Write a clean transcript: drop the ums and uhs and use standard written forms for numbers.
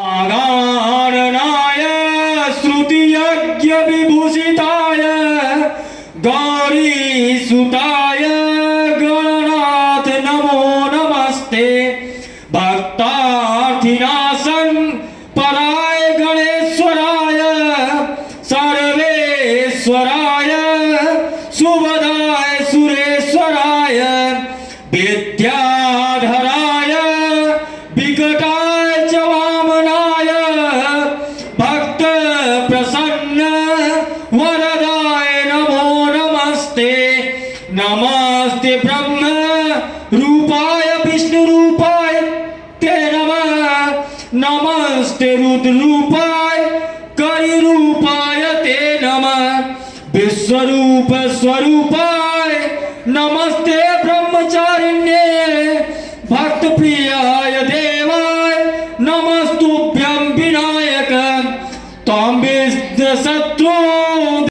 आगाननाय श्रुतियज्ञविभूषिताय गौरीसुताय गणनाथ नमो नमस्ते। भक्तार्थिनाशन पराय गणेश्वराय सर्वेश्वराय सुभदाय सुरेश्वराय विद्याधराय विकटाय च वामनाय भक्त प्रसन्न वरदाय नमो नमस्ते। नमस्ते ब्रह्म रूपाय विष्णु रूपाय ते नमः। नमस्ते रुद्र रूपाय करि रूपाय ते नमः। विश्वरूप स्वरूपाय नमस्ते ब्रह्मचारिण्ये भक्त प्रियाय देवाय नमस्तुभ्यं विनायक त्वं विघ्नशत्रु